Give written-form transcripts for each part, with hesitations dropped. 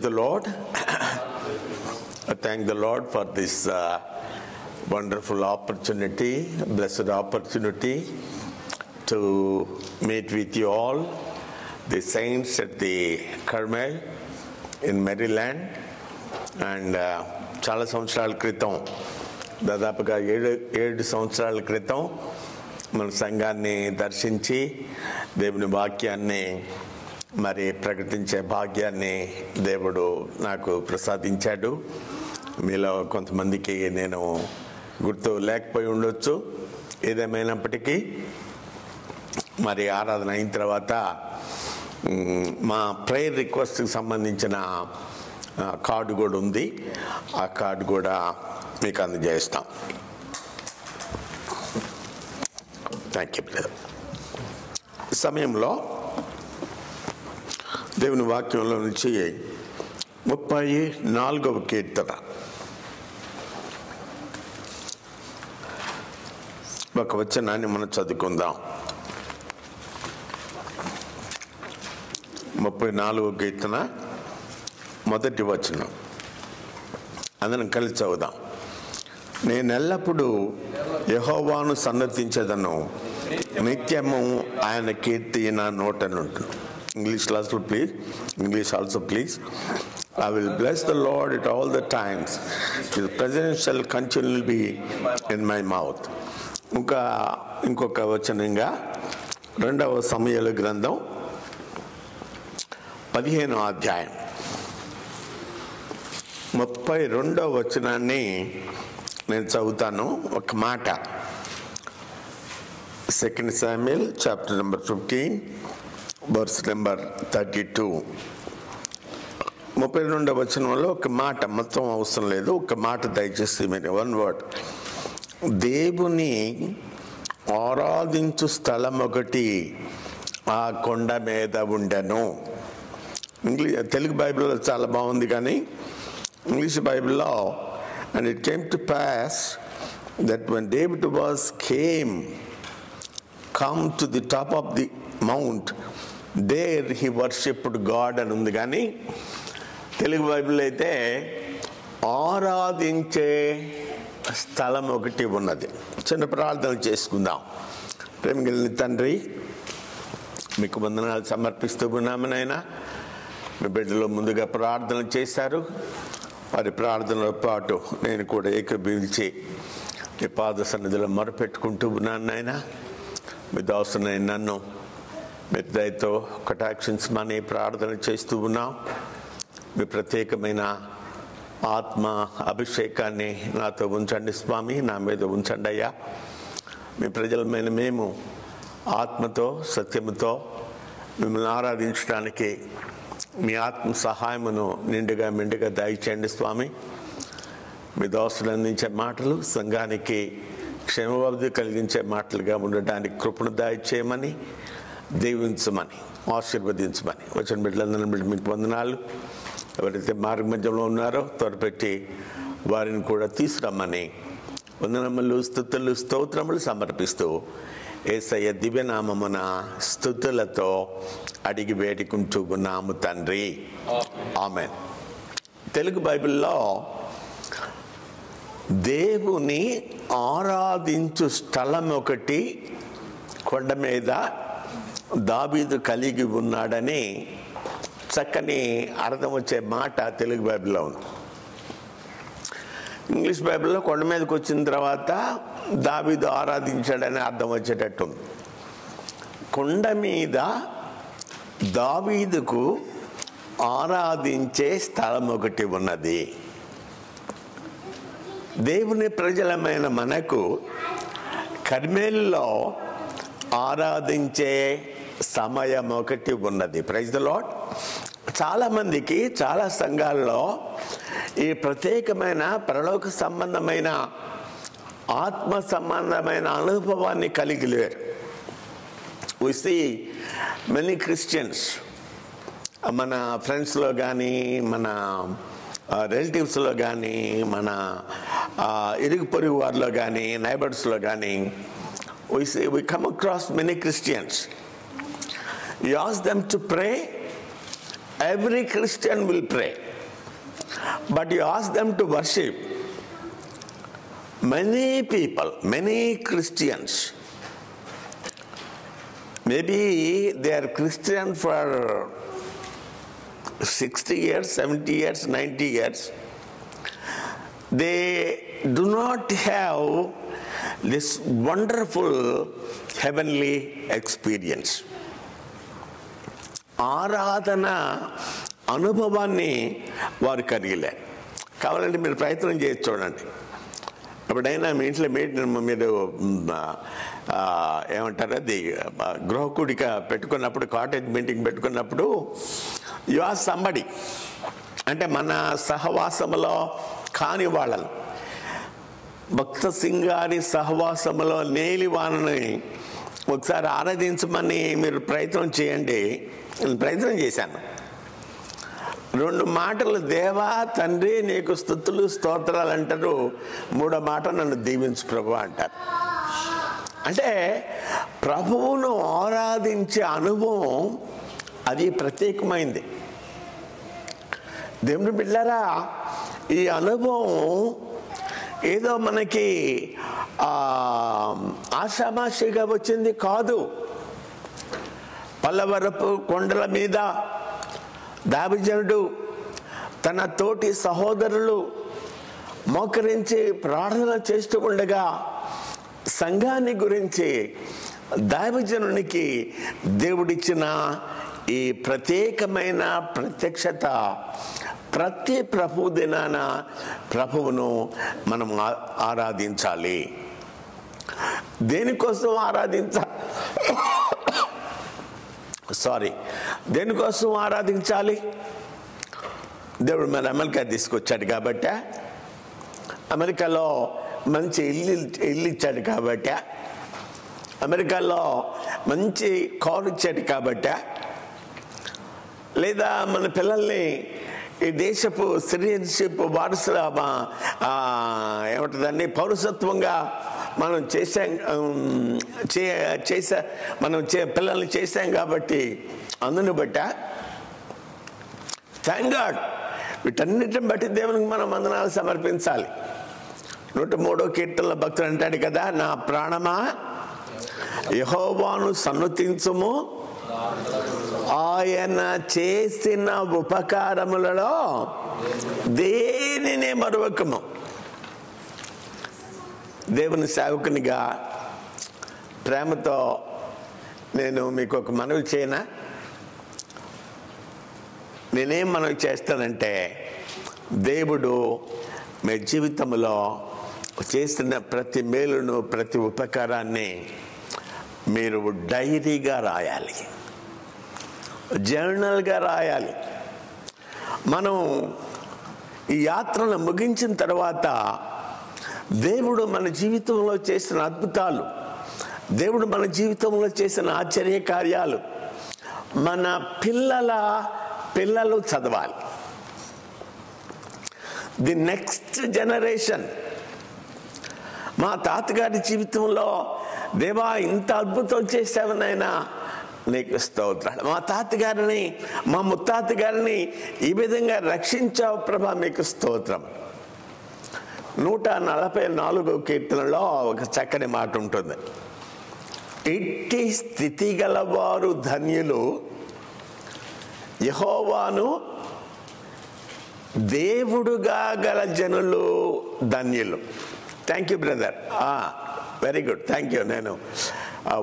the Lord. I thank the Lord for this wonderful opportunity, blessed opportunity to meet with you all, the saints at the Carmel in Maryland. And చాలా సంవత్సరాల క్రితం, దాదాపుగా 7 సంవత్సరాల క్రితం మన సంఘాన్ని దర్శించి దేవుని వాక్యాన్ని మరి ప్రకటించే భాగ్యాన్ని దేవుడు నాకు ప్రసాదించాడు. మీలో కొంతమందికి నేను గుర్తు లేకపోయి ఉండొచ్చు. ఏదేమైనప్పటికీ మరి ఆరాధన అయిన తర్వాత మా ప్రేయర్ రిక్వెస్ట్కి సంబంధించిన కార్డు కూడా ఉంది. ఆ కార్డు కూడా మీకు అందజేస్తాం. Thank you brother. ఈ సమయంలో దేవుని వాక్యంలో నుంచి 34వ కీర్తన ఒక వచనాన్ని మనం చదువుకుందాం. 34వ కీర్తన మొదటి వచనం అందరం కలిసి చదువుదాం. నేను ఎల్లప్పుడూ యెహోవాను సన్నతించెదను, నిత్యము ఆయన కీర్తి నా నోటనుండు. English also please. I will bless the Lord at all the times. His presence shall continually be in my mouth. ఇంకొక వచనంగా 2వ సమూయేలు గ్రంథం 15వ అధ్యాయం 32వ వచనాన్ని నేను చదువుతాను. ఒక మాట. 2 Samuel chapter number 15 verse number 32. 32వ వచనంలో ఒక మాట, మొత్తం అవసరం లేదు, ఒక మాట దయచేసి మీరు వన్ వర్డ్. దేవుని ఆరాధించు స్థలం ఒకటి ఆ కొండ మీద ఉండెను. తెలుగు బైబిల్లో చాలా బాగుంది, కానీ ఇంగ్లీష్ బైబిల్లో and it came to pass that when David come to the top of the mount, there he worshipped God అని ఉంది. కానీ తెలుగు బైబిల్ అయితే ఆరాధించే స్థలం ఒకటి ఉన్నది. చిన్న ప్రార్థన చేసుకుందాం. ప్రేమగలిగిన తండ్రి, మీకు వందనాలు సమర్పిస్తూ ఉన్నాము నాయనా. మీ బిడ్డలు ముందుగా ప్రార్థన చేశారు. వారి ప్రార్థనలో పాటు నేను కూడా ఏకీభవించి మీ పాద సన్నిధిలో మొరపెట్టుకుంటూ ఉన్నాను నాయనా. మీ దాసునైన నన్ను మీ దయతో కటాక్షించమని ప్రార్థన చేస్తూ ఉన్నాం. మీ ప్రత్యేకమైన ఆత్మ అభిషేకాన్ని నాతో ఉంచండి స్వామి, నా మీద ఉంచండి అయ్యా. మీ ప్రజలమైన మేము ఆత్మతో సత్యముతో మిమ్మల్ని ఆరాధించడానికి మీ ఆత్మ సహాయమును నిండుగా మెండుగా దయచేయండి స్వామి. మీ దోస్తులు అందించే మాటలు సంఘానికి క్షేమవృద్ధి కలిగించే మాటలుగా ఉండడానికి కృపను దయచేయమని, దీవించమని, ఆశీర్వదించమని వచ్చిన బిడ్డలందరినీ బిడ్డ మీకు వందనాలు. ఎవరైతే మార్గ మధ్యంలో ఉన్నారో త్వరపెట్టి వారిని కూడా తీసుకురమ్మని వందనములు, స్తుతులు, స్తోత్రములు సమర్పిస్తూ యేసయ్య దివ్యనామమున స్తుతులతో అడిగి వేడుకుంటూ ఉన్నాము తండ్రి, ఆమేన్. తెలుగు బైబిల్లో దేవుని ఆరాధించు స్థలం ఒకటి కొండ మీద దావీదు కలిగి ఉన్నాడని చక్కని అర్థం వచ్చే మాట తెలుగు బైబిల్లో ఉంది. ఇంగ్లీష్ బైబిల్లో కొండ మీదకి వచ్చిన తర్వాత దావీదు ఆరాధించాడని అర్థం వచ్చేటట్టు ఉంది. కొండ మీద దావీదుకు ఆరాధించే స్థలం ఒకటి ఉన్నది. దేవుని ప్రజలమైన మనకు కర్మేలులో ఆరాధించే సమయం ఒకటి ఉన్నది. Praise the Lord. చాలామందికి చాలా సంఘాల్లో ఈ ప్రత్యేకమైన పరలోక సంబంధమైన ఆత్మ సంబంధమైన అనుభవాన్ని కలిగి లేరు. We see many Christians, మన ఫ్రెండ్స్లో కానీ మన రిలేటివ్స్లో కానీ మన ఇరుగు పొరుగు వారిలో కానీ నైబర్స్లో కానీ we come across many Christians. You ask them to pray, every Christian will pray. but you ask them to worship. Many people, many Christians, maybe they are Christian for 60 years, 70 years, 90 years. They do not have this wonderful heavenly experience. ఆరాధన అనుభవాన్ని వారు కలిగిలే. కావాలంటే మీరు ప్రయత్నం చేసి చూడండి. ఎప్పుడైనా మీ ఇంట్లో మీరు ఏమంటారు అది గృహకూడిక పెట్టుకున్నప్పుడు, కాటేజ్ మీటింగ్ పెట్టుకున్నప్పుడు, యు ఆర్ సంబడి అంటే మన సహవాసములో కాని వాళ్ళను, భక్త సింగారి సహవాసములో నేలి వాళ్ళని ఒకసారి ఆరాధించమని మీరు ప్రయత్నం చేయండి. నేను ప్రయత్నం చేశాను. 2 మాటలు దేవా తండ్రి నీకు స్తుతులు స్తోత్రాలు అంటారు, 3వ మాట నన్ను దీవించు ప్రభు అంటారు. అంటే ప్రభువును ఆరాధించే అనుభవం అది ప్రత్యేకమైంది. దేవుని బిడ్డలారా, ఈ అనుభవం ఏదో మనకి ఆషామాషిగా వచ్చింది కాదు. పల్లవరపు కొండల మీద దావీదు తన తోటి సహోదరులు మోకరించి ప్రార్థన చేస్తూ ఉండగా సంఘాన్ని గురించి దైవజనునికి దేవుడిచ్చిన ఈ ప్రత్యేకమైన ప్రత్యక్షత, ప్రతి ప్రభు దినాన ప్రభువును మనం ఆరాధించాలి. దేనికోసం దేనికోసం ఆరాధించాలి? దేవుడు మన అమెరికా తీసుకొచ్చాడు కాబట్టి, అమెరికాలో మంచి ఇల్లు ఇచ్చాడు కాబట్టి, అమెరికాలో మంచి కారు ఇచ్చాడు కాబట్టి, లేదా మన పిల్లల్ని ఈ దేశపు సిటిజన్షిప్ వారసుల ఏమంటుందండి పౌరసత్వంగా మనం పిల్లల్ని చేశాం కాబట్టి అందుని బట్ట థ్యాంక్ గాడ్. వీటన్నిటిని బట్టి దేవునికి మనం వందనాలు సమర్పించాలి. 103వ కీర్తనలో భక్తుడు అంటాడు కదా, నా ప్రాణమా యెహోవాను సన్నుతించుము, ఆయన చేసిన ఉపకారములలో దేనినే మరువకము. దేవుని సేవకునిగా ప్రేమతో నేను మీకు ఒక మనవి చేయనా? నేనేం మనవి చేస్తానంటే, దేవుడు మీ జీవితంలో చేసిన ప్రతి మేలును, ప్రతి ఉపకారాన్ని మీరు డైరీగా రాయాలి, జర్నల్గా రాయాలి. మనం ఈ యాత్రను ముగించిన తర్వాత దేవుడు మన జీవితంలో చేసిన అద్భుతాలు, దేవుడు మన జీవితంలో చేసిన ఆశ్చర్య కార్యాలు మన పిల్లలు చదవాలి. The next generation. మా తాతగారి జీవితంలో దేవా ఇంత అద్భుతం చేసావనైనా నీకు స్తోత్రాలు. మా తాతగారిని, మా ముత్తాతగారిని ఈ విధంగా రక్షించావు ప్రభా, మీకు స్తోత్రం. 144వ కీర్తనలో ఒక చక్కని మాట ఉంటుంది. ఇట్టి స్థితి గలవారు ధన్యులు, యెహోవాను దేవుడుగా గల జనులు ధన్యులు. Thank you brother, very good, thank you. నేను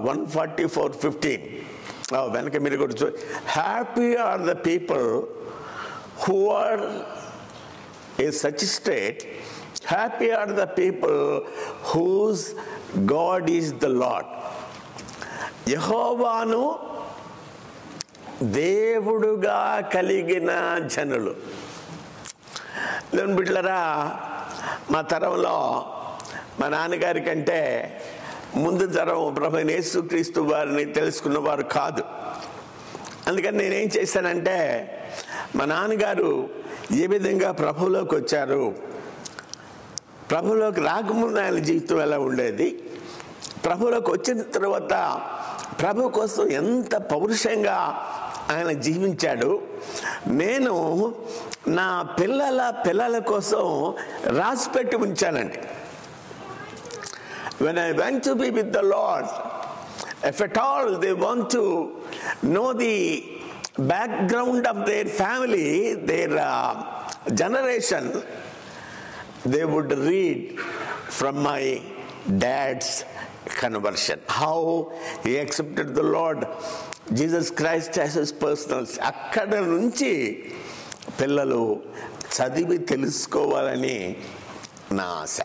144:15 వెనక మీరు కూడా చూ. Happy are the people who are in such a state, happy are the people whose God is the Lord. యెహోవాను దేవుడుగా కలిగిన జనులు. దేవుని బిడ్డలారా, మా తరంలో మా నాన్నగారి కంటే ముందు తరం ప్రభువైన యేసుక్రీస్తు వారిని తెలుసుకున్నవారు కాదు. అందుకని నేనేం చేశానంటే, మా నాన్నగారు ఏ విధంగా ప్రభువులోకి వచ్చారు, ప్రభువులోకి రాకముందు ఆయన జీవితం ఎలా ఉండేది, ప్రభువులోకి వచ్చిన తర్వాత ప్రభు కోసం ఎంత పౌరుషంగా ఆయన జీవించాడు. నేను నా పిల్లల కోసం రాసిపెట్టి ఉంచానండి. When I went to be with the Lord, if at all they want to know the background of their family, their generation, they would read from my dad's conversion, how he accepted the Lord Jesus Christ as his personal. అక్కడ నుంచి పిల్లలు చదివి తెలుసుకోవాలని నా ఆశ.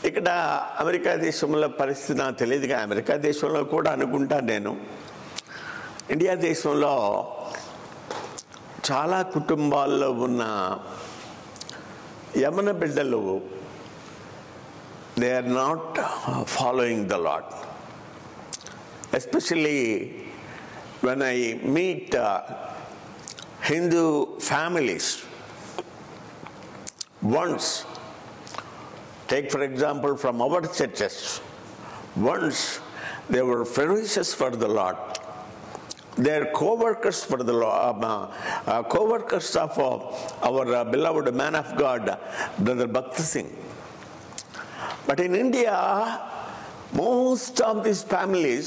ఇక్కడ America దేశంలో పరిస్థితి నాకు తెలియదుగా, అమెరికా దేశంలో కూడా అనుకుంటాను నేను. ఇండియా దేశంలో చాలా కుటుంబాల్లో ఉన్న యమన బిడ్డలు, they are not following the Lord. Especially when I meet Hindu families. Once, take for example from our churches, once they were ferocious for the Lord. Their co-workers for the co-workers of our beloved man of God, Brother Bhakti Singh. But in India, most of these families,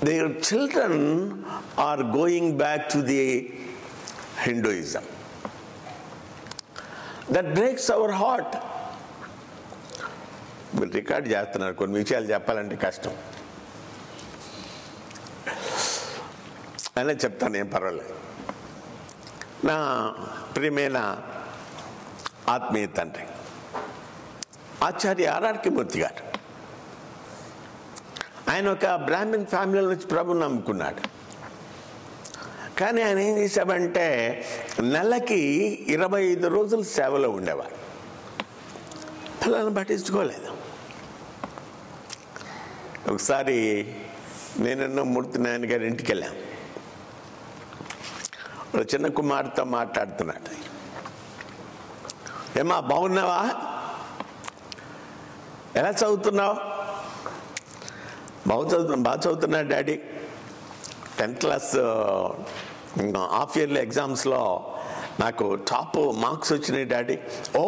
their children are going back to the Hinduism. That breaks our heart. మీరు record చేస్తున్నారు, కొన్ని విషయాలు చెప్పాలంటే కష్టం. అనే చెప్తాను, ఏం పర్వాలేదు. నా ప్రియమైన ఆత్మీయ తండ్రి ఆచార్య ఆర్ఆర్కే మూర్తి గారు, ఆయన ఒక బ్రాహ్మణ్ ఫ్యామిలీ నుంచి ప్రభుని నమ్ముకున్నాడు. కానీ ఆయన ఏం చేశామంటే నెలకి 25 రోజులు సేవలో ఉండేవారు. పిల్లలను పట్టించుకోలేదు. ఒకసారి నేనన్న మూర్తి నాయన గారి ఇంటికి వెళ్ళాం. ఒక చిన్న కుమార్తెతో మాట్లాడుతున్నాడు. ఏమా బాగున్నావా, ఎలా చదువుతున్నావు? బాగా చదువుతున్నాడు daddy. 10th class half yearly ఎగ్జామ్స్లో నాకు టాప్ మార్క్స్ వచ్చినాయి డాడీ. ఓ,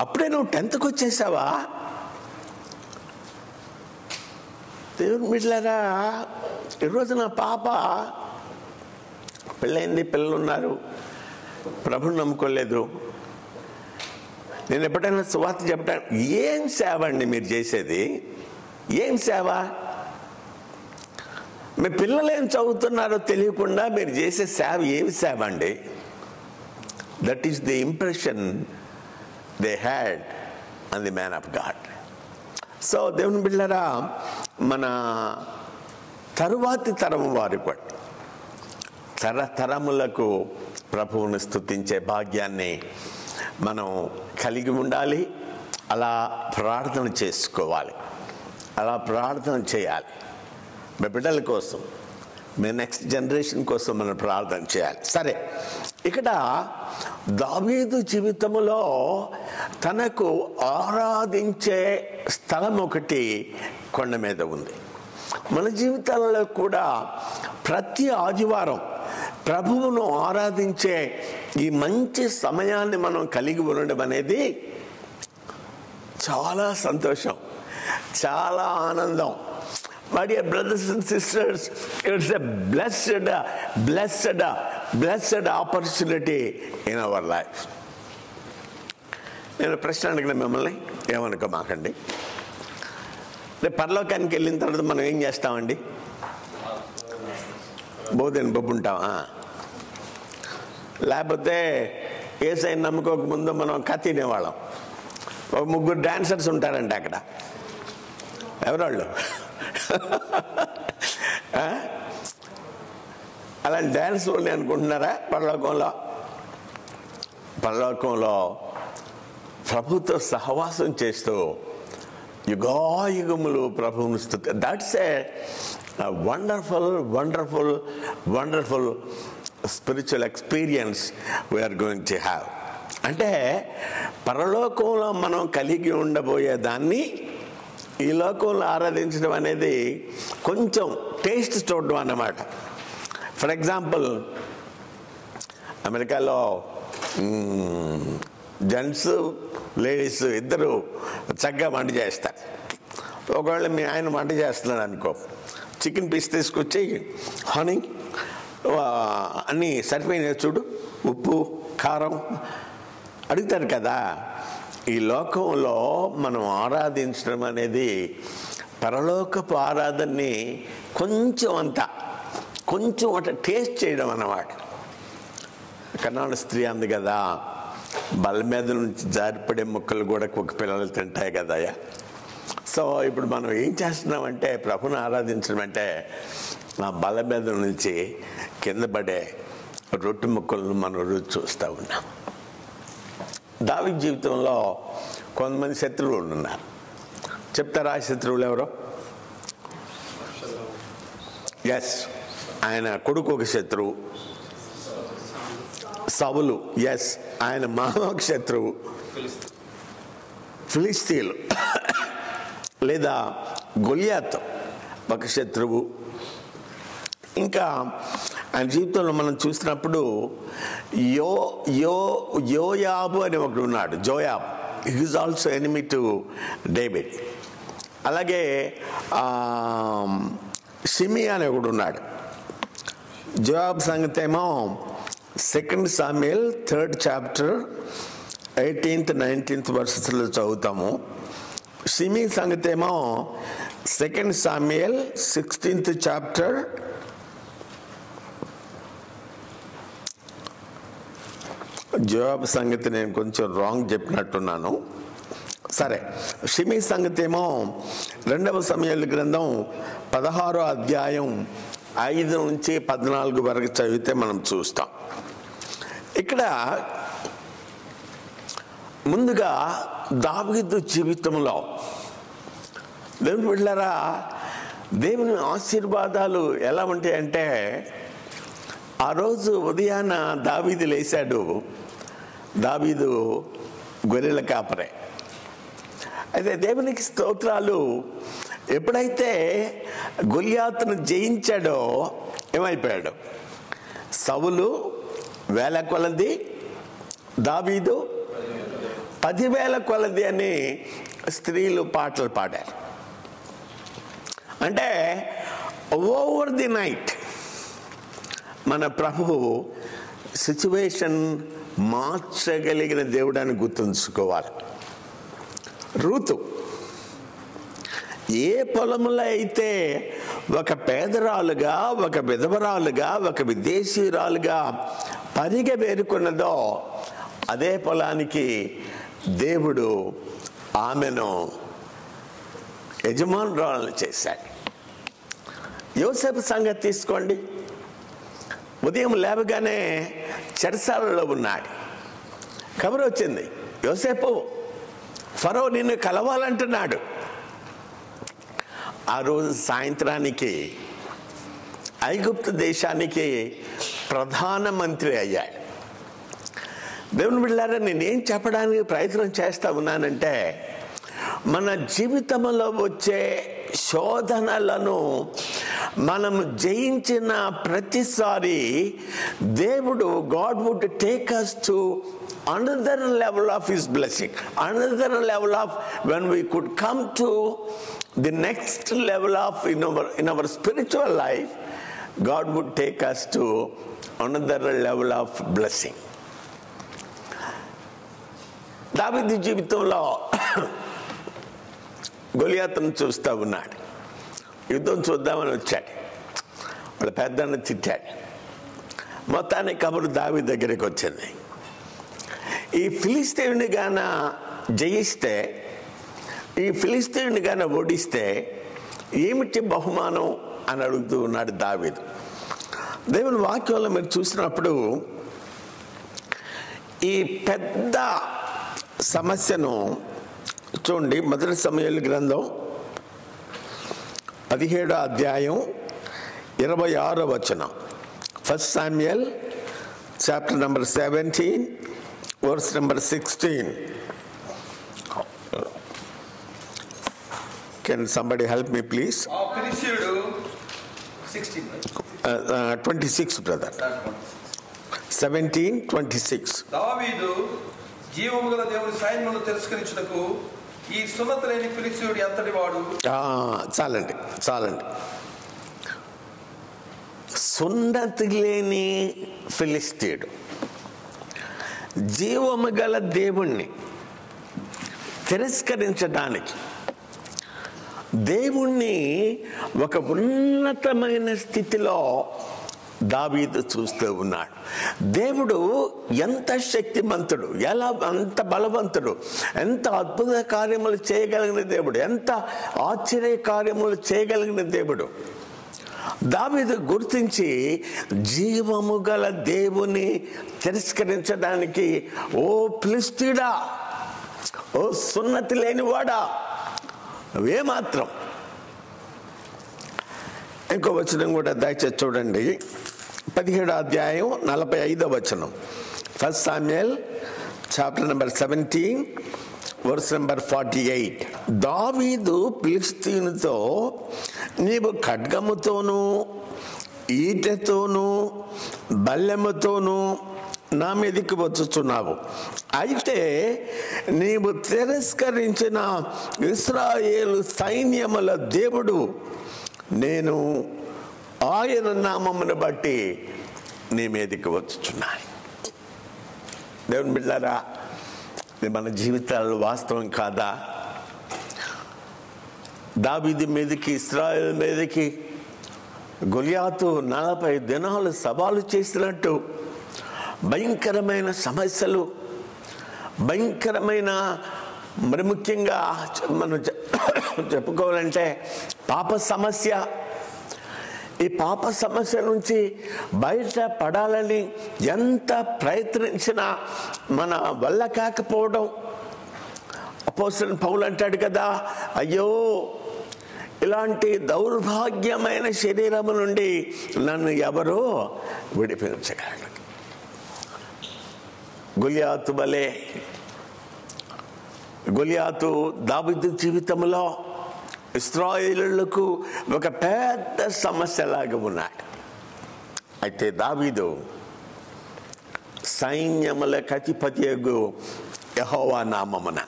అప్పుడే నువ్వు 10th వచ్చేసావా? దేవుని బిడ్డలారా, ఈరోజు నా పాప పెళ్ళైంది, పిల్లలు ఉన్నారు, ప్రభుని నమ్ముకోలేదు. నేను ఎప్పుడైనా సువార్త చెప్పటాను, ఏం సేవ అండి మీరు చేసేది? ఏం సేవ? మీ పిల్లలు ఏం చదువుతున్నారో తెలియకుండా మీరు చేసే సేవ ఏమి సేవ అండి? That is the impression they had on the man of God. So దేవుని బిడ్డలారా, మన తరువాతి తరం వారు కూడా తరతరములకు ప్రభువుని స్తుతించే భాగ్యాన్ని మనం కలిగి ఉండాలి. అలా ప్రార్థన చేసుకోవాలి, అలా ప్రార్థన చేయాలి. మీ బిడ్డల కోసం, మీ నెక్స్ట్ జనరేషన్ కోసం మనం ప్రార్థన చేయాలి. సరే, ఇక్కడ దావీదు జీవితంలో తనకు ఆరాధించే స్థలం ఒకటి కొండ మీద ఉంది. మన జీవితాలలో కూడా ప్రతి ఆదివారం ప్రభువును ఆరాధించే ఈ మంచి సమయాన్ని మనం కలిగి ఉండడం అనేది చాలా సంతోషం, చాలా ఆనందం. My dear brothers and sisters, it's a blessed opportunity in our life. నేను ప్రశ్న అడిగిన మిమ్మల్ని, ఏమనుకో మాకండి. రేపు పరలోకానికి వెళ్ళిన తర్వాత మనం ఏం చేస్తామండి? బోధన బొబ్బుంటామా? లేకపోతే యేసయ్యను నమ్ముకోకముందు మనం తినేవాళ్ళం. ఒక 3 డాన్సర్స్ ఉంటారండి అక్కడ. ఎవరాళ్ళు? అలాంటి డాన్స్లు ఉన్నాయి అనుకుంటున్నారా? పరలోకంలో ప్రభుతో సహవాసం చేస్తూ యుగాయుగములు ప్రభువును స్తుతి. That's a wonderful spiritual experience we are going to have. అంటే పరలోకంలో మనం కలిగి ఉండబోయే దాన్ని ఈ లోకంలో ఆరాధించడం అనేది కొంచెం టేస్ట్ చూడడం అన్నమాట. ఫర్ ఎగ్జాంపుల్, అమెరికాలో జెంట్స్ లేడీస్ ఇద్దరు చక్కగా వంట చేస్తారు. ఒకవేళ మీ ఆయన వంట చేస్తున్నాడు అనుకో, చికెన్ పీస్ తీసుకొచ్చి హనీ అన్నీ సరిపోయినాయి చూడు, ఉప్పు కారం అడుగుతారు కదా. ఈ లోకంలో మనం ఆరాధించడం అనేది పరలోకపు ఆరాధనని కొంచెం అట్లా టేస్ట్ చేయడం అన్నమాట. కన్నాడు స్త్రీ అంది కదా, బల్ల మీద నుంచి జారిపడే ముక్కలు కూడా కుక్క పిల్లలు తింటాయి కదయ్యా. సో ఇప్పుడు మనం ఏం చేస్తున్నామంటే, ప్రభుని ఆరాధించడం అంటే ఆ బల్ల మీద నుంచి కింద పడే రొట్టె ముక్కలను మనం రుచి చూస్తూ ఉన్నాం. దావీదు జీవితంలో కొంతమంది శత్రువులు ఉన్నారు. చెప్తారా ఆ శత్రువులు ఎవరో? ఎస్, ఆయన కొడుకు ఒక శత్రువు, సౌలు. ఎస్, ఆయన మామక శత్రువు ఫిలిస్తీన్లు, లేదా గొలియాత్ ఒక శత్రువు. ఇంకా ఆయన జీవితంలో మనం చూసినప్పుడు యోయాబు అని ఒకడు ఉన్నాడు, Joab. Is also enemy to David. అలాగే షిమి అని ఒకడు ఉన్నాడు. జోయాబ్ సంగతి ఏమో 2 Samuel 3rd chapter 18th 19th వర్సెస్లో చదువుతాము. షిమి సంగతి ఏమో 2 సామ్యుయల్ 16th చాప్టర్ 2 జవాబు సంగతి నేను కొంచెం రాంగ్ చెప్పినట్టున్నాను. సరే, షిమి సంగతి ఏమో 2వ సమూయేలు గ్రంథం 16వ అధ్యాయం 5 నుంచి 14 వరకు చదివితే మనం చూస్తాం. ఇక్కడ ముందుగా దావీదు జీవితంలో దేవుని బిడ్డలారా, దేవుని ఆశీర్వాదాలు ఎలా ఉంటాయంటే, ఆ రోజు ఉదయాన దావీదు లేచాడు. దావీదు గొర్రెల కాపరే. అయితే దేవునికి స్తోత్రాలు. ఎప్పుడైతే గొలియాతును జయించాడో ఏమైపోయాడు? సౌలు 1000 కొలది, దావీదు 10,000 కొలది అని స్త్రీలు పాటలు పాడారు. అంటే ఓవర్ ది నైట్ మన ప్రభువు సిచ్యువేషన్ మార్చగలిగిన దేవుడాన్ని గుర్తుంచుకోవాలి. రూతు ఏ పొలంలో అయితే ఒక పేదరాలుగా, ఒక విధవరాలుగా, ఒక విదేశీయురాలుగా పనిగా వేరుకున్నదో అదే పొలానికి దేవుడు ఆమెను యజమానురాలను చేశాడు. యోసేపు సంగతి తీసుకోండి. ఉదయం లేవగానే చెరసాలలో ఉన్నాడు. కబురు వచ్చింది, యోసేపు ఫరో నిన్ను కలవాలంటున్నాడు. ఆ రోజు సాయంత్రానికి ఐగుప్తు దేశానికి ప్రధానమంత్రి అయ్యాడు. దేవుని బిడ్డలారా, నేనేం చెప్పడానికి ప్రయత్నం చేస్తా ఉన్నానంటే, మన జీవితంలో వచ్చే శోధనలను మనం జయించిన ప్రతిసారి దేవుడు God would take us to another level of His blessing, another level of when we could come to the next level of in our spiritual life, God would take us to another level of blessing. దావీదు జీవితంలో గొలియాతును చూస్తూ ఉన్నాడు. యుద్ధం చూద్దామని వచ్చాడు. వాళ్ళ పెద్దన్న తిట్టాడు. మొత్తానికి కబురు దావీదు దగ్గరికి వచ్చింది. ఈ ఫిలిస్తీయుని గాన జయిస్తే, ఈ ఫిలిస్తీయుని గాన ఓడిస్తే ఏమిటి బహుమానం అని అడుగుతూ ఉన్నాడు దావీదు. దేవుని వాక్యంలో మీరు చూసినప్పుడు ఈ పెద్ద సమస్యను చూడండి. 1 సమూయేలు గ్రంథం 17వ అధ్యాయం 26వ వచనం. 1 Samuel chapter number 17 verse number 16. can somebody help me please? ఆ ఫిలిష్తీయుడు 26 brother. 17:26. దావీదు జీవము గల దేవుని సైన్యమును తిరస్కరించుటకు ఈ సున్నతి లేని ఫిలిష్తీయుడు ఎంతటి వాడు. చాలండి. సున్నతి లేని ఫిలిష్తీయుడు జీవము గల దేవుణ్ణి తిరస్కరించడానికి, దేవుణ్ణి ఒక ఉన్నతమైన స్థితిలో దావీదు చూస్తూ ఉన్నాడు. దేవుడు ఎంత శక్తిమంతుడు, ఎంత బలవంతుడు, ఎంత అద్భుత కార్యములు చేయగలిగిన దేవుడు, ఎంత ఆశ్చర్య కార్యములు చేయగలిగిన దేవుడు. దావీదు గుర్తించి జీవము గల దేవుని తిరస్కరించడానికి, ఓ ఫిలిష్తీయుడా, ఓ సున్నతి లేనివాడా, ఏమాత్రం. ఇంకో వచనం కూడా దయచేసి చూడండి. 17వ అధ్యాయం 45వ వచనం. 1 Samuel chapter number 17 verse number 48. దావీదు ఫిలిష్తీయునితో, నీవు ఖడ్గముతోనూ ఈటెతోనూ బల్లెముతోనూ నా మీదికి వచ్చుచున్నావు. అయితే నీవు తిరస్కరించిన ఇశ్రాయేలు సైన్యముల దేవుడు నేను ఆయన నామమును బట్టి నీ మీదకి వచ్చుచున్నాను. దేవుని బిడ్డలారా, ఇది మన జీవితాల్లో వాస్తవం కాదా? దావీదు మీదకి, ఇశ్రాయేలు మీదకి గొలియాతు 40 దినాలు సవాలు చేసినట్టు భయంకరమైన సమస్యలు, భయంకరమైన, మరి ముఖ్యంగా మనం చెప్పుకోవాలంటే పాప సమస్య. ఈ పాప సమస్య నుంచి బయట పడాలని ఎంత ప్రయత్నించినా మన వల్ల కాకపోవడం. అపోస్తలుడైన పౌలు అంటాడు కదా, అయ్యో ఇలాంటి దౌర్భాగ్యమైన శరీరము నుండి నన్ను ఎవరో విడిపించగలరు. గొలియాతు దావీదు జీవితంలో ఇశ్రాయేలులకు ఒక పెద్ద సమస్యలాగా ఉన్నాడు. అయితే దావీదు సైన్యములకు అధిపతియగు యెహోవా నామమున,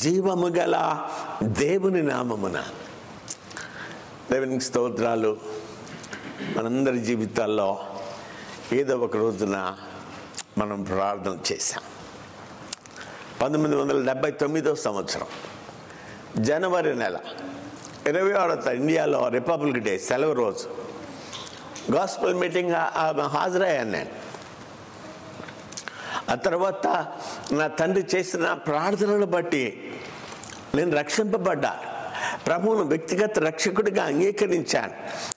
జీవము గల దేవుని నామమున, దేవునికి స్తోత్రాలు. మనందరి జీవితాల్లో ఏదో ఒక రోజున మనం ప్రార్థన చేశాం. 1979వ సంవత్సరం జనవరి నెల 26వ ఇండియాలో రిపబ్లిక్ డే, సెలవు రోజు, గాస్పెల్ మీటింగ్ హాజరయ్యాను నేను. ఆ తర్వాత నా తండ్రి చేసిన ప్రార్థనలు బట్టి నేను రక్షింపబడ్డాను. ప్రభువును వ్యక్తిగత రక్షకుడిగా అంగీకరించాను.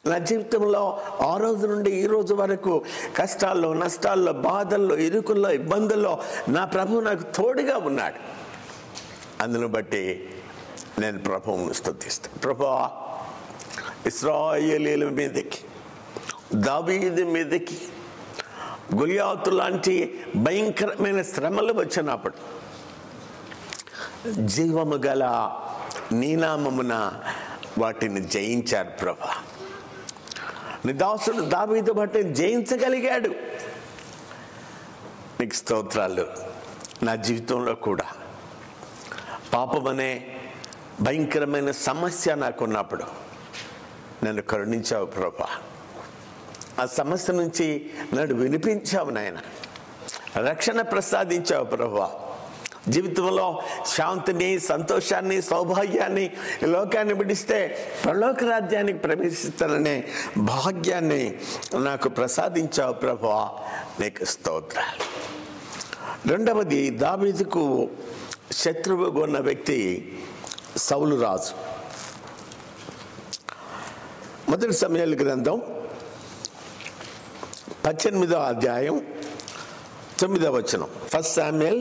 నా జీవితంలో ఆ రోజు నుండి ఈ రోజు వరకు కష్టాల్లో, నష్టాల్లో, బాధల్లో, ఇరుకుల్లో, ఇబ్బందుల్లో నా ప్రభువు నాకు తోడుగా ఉన్నాడు. అందును బట్టి నేను ప్రభువును స్తుతిస్తాను. ప్రభువా, ఇశ్రాయేలీయుల మీదకి, దావీదు మీదకి గొలియాతు లాంటి భయంకరమైన శ్రమలు వచ్చినప్పుడు జీవము గల నీ నామమున వాటిని జయించారు ప్రభువా. నీ దాసుడు దావీదు బట్టి జయించగలిగాడు. నీకు స్తోత్రాలు. నా జీవితంలో కూడా పాపమనే భయంకరమైన సమస్య నాకున్నప్పుడు నన్ను కరుణించావు ప్రభువా. ఆ సమస్య నుంచి నన్ను వినిపించావు నాయన, రక్షణ ప్రసాదించావు ప్రభువా. జీవితంలో శాంతిని, సంతోషాన్ని, సౌభాగ్యాన్ని, లోకాన్ని విడిస్తే పరలోక రాజ్యానికి ప్రవేశిస్తాననే భాగ్యాన్ని నాకు ప్రసాదించావు ప్రభువా. నీకు స్తోత్రాలు. రెండవది, దావీదుకు శత్రువుగా ఉన్న వ్యక్తి సౌలు రాజు. 1 సమూయేలు గ్రంథం 18వ అధ్యాయం 9వ వచనం. 1 Samuel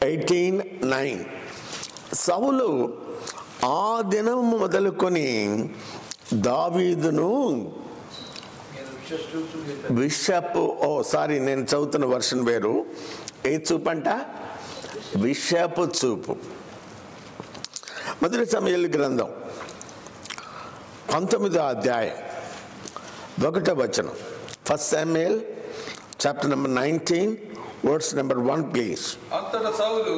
18:9. సౌలు ఆ దినం మొదలుకొని దావీదును విషపు, నేను చదువుతున్న వర్షన్ వేరు. ఏ చూపు అంట? విషపు చూపు. మొదటి సమూయేలు గ్రంథం 19వ అధ్యాయం 1వ వచనం. First Samuel chapter number 19 verse number 1 please. అంతటా సౌలు,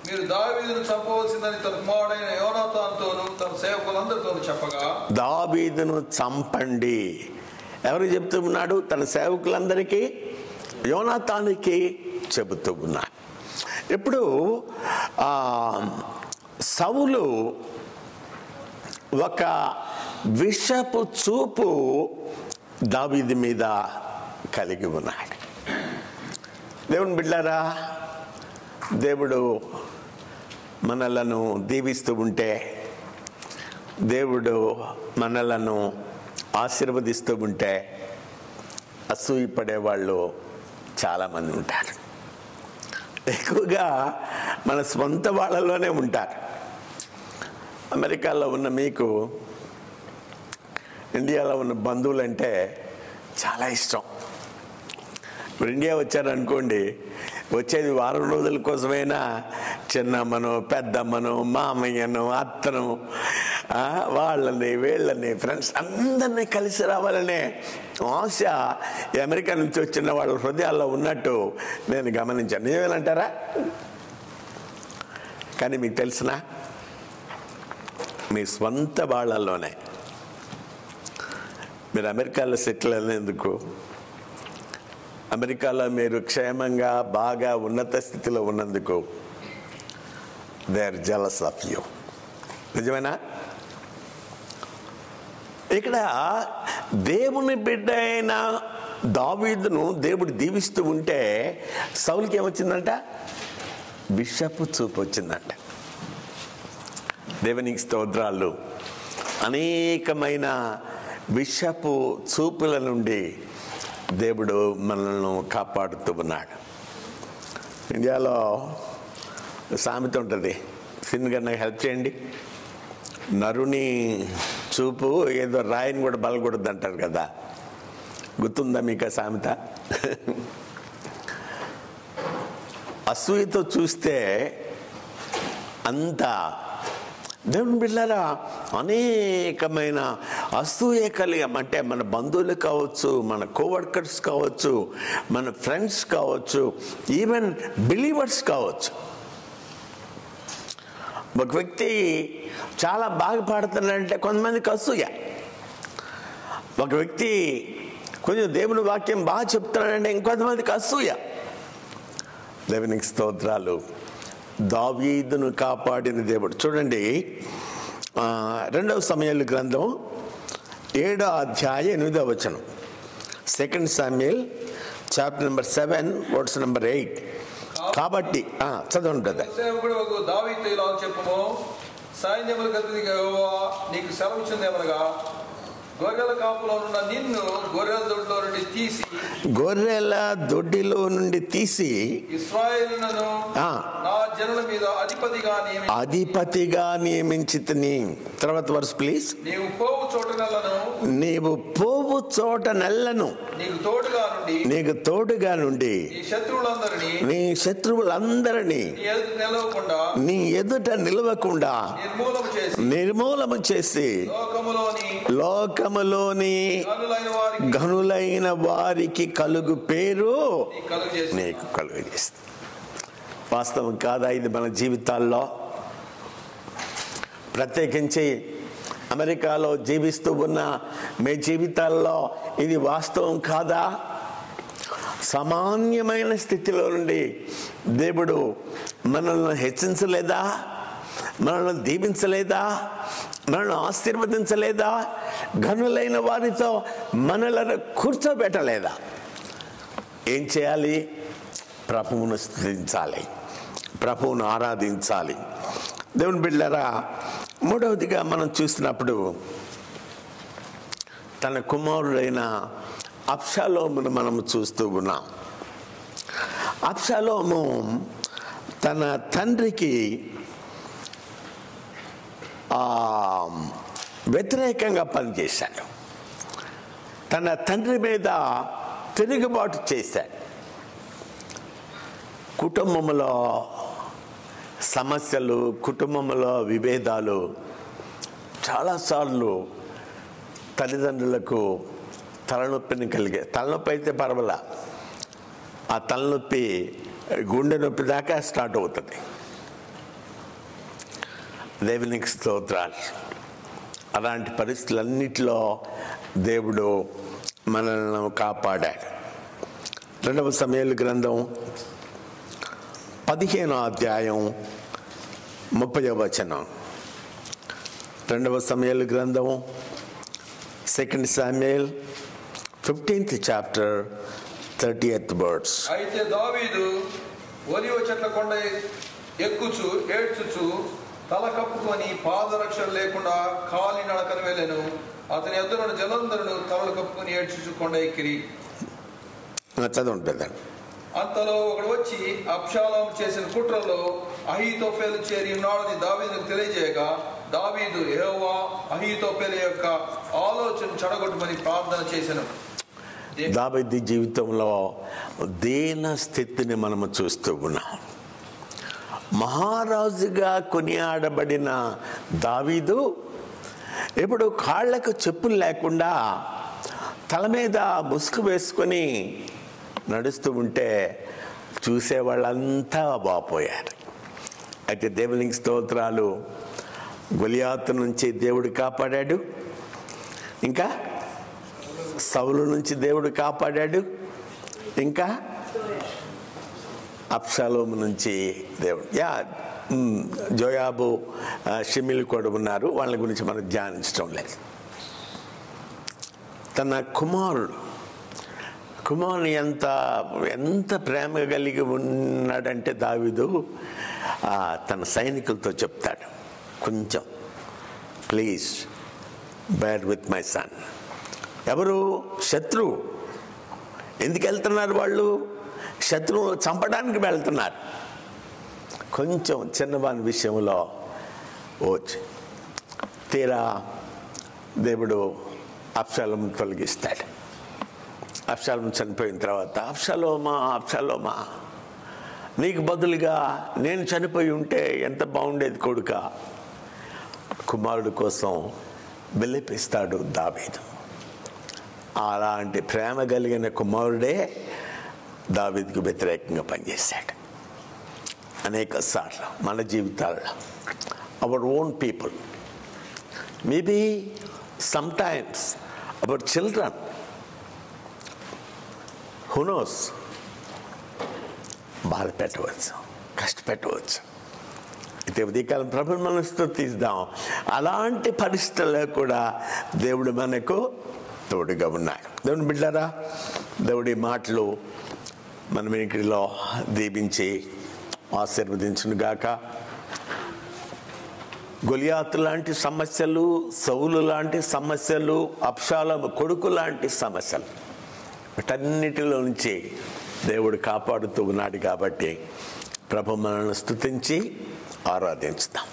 మీరు దావీదును చంపవలసిందని తన కుమారుడైన యోనాతానుతోను తన సేవకులందరితోనూ చెప్పగా, దావీదును చంపండి. ఎవరు చెప్తూ ఉన్నాడు? తన సేవకులందరికీ, యోనాతానుకి చెబుతూ ఉన్నాడు. ఇప్పుడు సౌలు ఒక విషపు చూపు దావీదు మీద కలిగి ఉన్నాడు. దేవుని బిడ్డారా, దేవుడు మనలను దీవిస్తూ ఉంటే, దేవుడు మనలను ఆశీర్వదిస్తూ ఉంటే అసూయపడేవాళ్ళు చాలామంది ఉంటారు. ఎక్కువగా మన సొంత వాళ్ళలోనే ఉంటారు. అమెరికాలో ఉన్న మీకు ఇండియాలో ఉన్న బంధువులంటే చాలా ఇష్టం. ఇప్పుడు ఇండియా వచ్చారనుకోండి, వచ్చేది వారం రోజుల కోసమైనా చిన్నమ్మను, పెద్దమ్మను, మామయ్యను, అత్తను, వాళ్ళని వీళ్ళని ఫ్రెండ్స్ అందరినీ కలిసి రావాలనే ఆశ ఈ అమెరికా నుంచి వచ్చిన వాళ్ళ హృదయాల్లో ఉన్నట్టు నేను గమనించాను. నిజమేనంటారా? కానీ మీకు తెలిసిన మీ స్వంత వాళ్ళల్లోనే మీరు అమెరికాలో సెటిల్ అయినందుకు, అమెరికాలో మీరు క్షేమంగా బాగా ఉన్నత స్థితిలో ఉన్నందుకు they are jealous of you. నిజమేనా? ఇక్కడ దేవుని బిడ్డ అయిన దావీదును దేవుడు దీవిస్తూ ఉంటే సౌలుకి ఏమొచ్చిందంట? విషపు చూపు వచ్చిందంట. దేవునికి స్తోత్రాలు. అనేకమైన విషపు చూపుల నుండి దేవుడు మనల్ని కాపాడుతూ ఉన్నాడు. ఇండియాలో సామెత ఉంటుంది, సిన్గా నాకు హెల్ప్ చేయండి. నరుని చూపు ఏదో రాయిని కూడా బలగొడద్దు అంటారు కదా, గుర్తుందా మీకు ఆ సామెత? అసూయతో చూస్తే అంత దేవుని బిడ్డలారా, అనేకమైన అసూయ అంటే మన బంధువులు కావచ్చు, మన కోవర్కర్స్ కావచ్చు, మన ఫ్రెండ్స్ కావచ్చు, ఈవెన్ బిలీవర్స్ కావచ్చు. ఒక వ్యక్తి చాలా బాగా పాడుతున్నాడంటే కొంతమందికి అసూయ. ఒక వ్యక్తి కొంచెం దేవుని వాక్యం బాగా చెప్తున్నాడంటే ఇంకొంతమందికి అసూయ. దేవునికి స్తోత్రాలు. దావీదును కాపాడిన దేవుడు. చూడండి, 2వ సమూయేలు గ్రంథం 7వ అధ్యాయం 8వ వచనం. 2 Samuel chapter number 7 verse number 8. కాబట్టి చదవండి బ్రదర్. సేవకుడు దావీదుతో ఇలా చెప్పుము, సైన్యములకు అధిపతిగా యెహోవా నీకు సెలవిచ్చిందేమనగా, గొర్రెల కాపులో ఉన్న నిన్ను గొర్రెల దొడ్డిలో నుండి తీసి ఇశ్రాయేలును నా జనుల మీద అధిపతిగా నియమించితిని. తర్వాత వర్స్ ప్లీజ్. నీవు పోవు చోట నెల్లను నీకు తోడుగా నుండి నీ శత్రువులందరినీ నీ ఎదుట నిలవకుండా నిర్మూలము చేసి లోకములోని ఘనులైన వారికి కలుగు పేరు నీకు కలుగు చేస్తుంది. వాస్తవం కాదా ఇది మన జీవితాల్లో? ప్రత్యేకించి అమెరికాలో జీవిస్తూ ఉన్న మీ జీవితాల్లో ఇది వాస్తవం కాదా? సామాన్యమైన స్థితిలో నుండి దేవుడు మనల్ని హెచ్చించలేదా? మనల్ని దీవించలేదా? మనల్ని ఆశీర్వదించలేదా? ఘనులైన వారితో మనలను కూర్చోబెట్టలేదా? ఏం చేయాలి? ప్రభువును స్తుతించాలి, ప్రభువును ఆరాధించాలి. దేవుని బిడ్డలారా, మూడవదిగా మనం చూసినప్పుడు తన కుమారుడైన అబ్షాలోమును మనము చూస్తూ ఉన్నాం. అబ్షాలోము తన తండ్రికి వ్యతిరేకంగా పనిచేశాడు. తన తండ్రి మీద తిరుగుబాటు చేశాడు. కుటుంబంలో సమస్యలు, కుటుంబంలో విభేదాలు చాలాసార్లు తల్లిదండ్రులకు తలనొప్పిని తలనొప్పి అయితే పర్వాలా, ఆ తలనొప్పి గుండె నొప్పి దాకా స్టార్ట్ అవుతుంది. దేవునికి స్తోత్రాలు. అలాంటి పరిస్థితులన్నిటిలో దేవుడు మనల్ని కాపాడాడు. 2 సమూయేలు గ్రంథం 15వ అధ్యాయం 30వ వచనం. 2 సమూయేలు గ్రంథం 2 Samuel 15th chapter 30th verse. అయితే దావీదు ఒలీవ చెట్ల కొండ ఎక్కుచు ఏడ్చుచు తల కప్పుకొని పాదరక్షణ లేకుండా కాలి నడకను వెళ్ళెను. అతని ఎదురున్న జనందరూ తలలు కప్పుకొని ఏడ్చుచు కొండ ఎక్కిరి. చదువుంటుందండి. అంతలో ఒకడు వచ్చి అబ్షాలోము చేసిన కుట్రలో అహీతోఫెలు చేరి ఉన్నాడని దావీదుకు తెలియజేయగా, దావీదు యెహోవా అహీతోఫెలు యొక్క ఆలోచన చెడగొట్టమని ప్రార్థన చేసెను. దావీదు జీవితంలో దీన స్థితిని మనము చూస్తూ ఉన్నాం. మహారాజుగా కొనియాడబడిన దావీదు ఇప్పుడు కాళ్లకు చెప్పులు లేకుండా తల మీద ముసుగు వేసుకొని నడుస్తూ ఉంటే చూసేవాళ్ళంతా బాపోయారు. అయితే దేవునికి స్తోత్రాలు. గొలియాతు నుంచి దేవుడు కాపాడాడు, ఇంకా సౌలు నుంచి దేవుడు కాపాడాడు, ఇంకా అబ్షాలోము నుంచి దేవుడు. జోయాబు, షిమిల్ కూడా ఉన్నారు, వాళ్ళ గురించి మనం ధ్యానించడం లేదు. తన కుమారుని ఎంత ప్రేమ కలిగి ఉన్నాడంటే దావీదు తన సైనికులతో చెప్తాడు, కొంచెం please bear with my son. ఎవరు? శత్రువు. ఎందుకు వెళ్తున్నారు వాళ్ళు? శత్రువును చంపడానికి వెళ్తున్నారు. కొంచెం చిన్నవాని విషయంలో తీరా దేవుడు అబ్షాలోము తొలగిస్తాడు. అబ్షాలోము చనిపోయిన తర్వాత, అబ్షాలోమా నీకు బదులుగా నేను చనిపోయి ఉంటే ఎంత బాగుండేది కొడుక. కుమారుడు కోసం విలపిస్తాడు దావీదు. అలాంటి ప్రేమ కలిగిన కుమారుడే దావీదుకు వ్యతిరేకంగా పనిచేశాడు. అనేక సార్లు మన జీవితాల్లో our own people, maybe sometimes our children, who knows, బాధ పెట్టవచ్చు, కష్టపెట్టవచ్చు. అయితే ఉదయకాలం ప్రభుని మనం స్తుతిద్దాం. అలాంటి పరిస్థితుల్లో కూడా దేవుడు మనకు తోడుగా ఉన్నాడు. దేవుని బిడ్డారా, దేవుడి మాటలు మన వినికిడిలో దీవించి ఆశీర్వదించునుగాక. గొలియాతు లాంటి సమస్యలు, సౌలు లాంటి సమస్యలు, అబ్షాలోము కొడుకు లాంటి సమస్యలు, వీటన్నిటిలో నుంచి దేవుడు కాపాడుతూ ఉన్నాడు. కాబట్టి ప్రభు మనల్ని స్తుతించి ఆరాధించుదాం.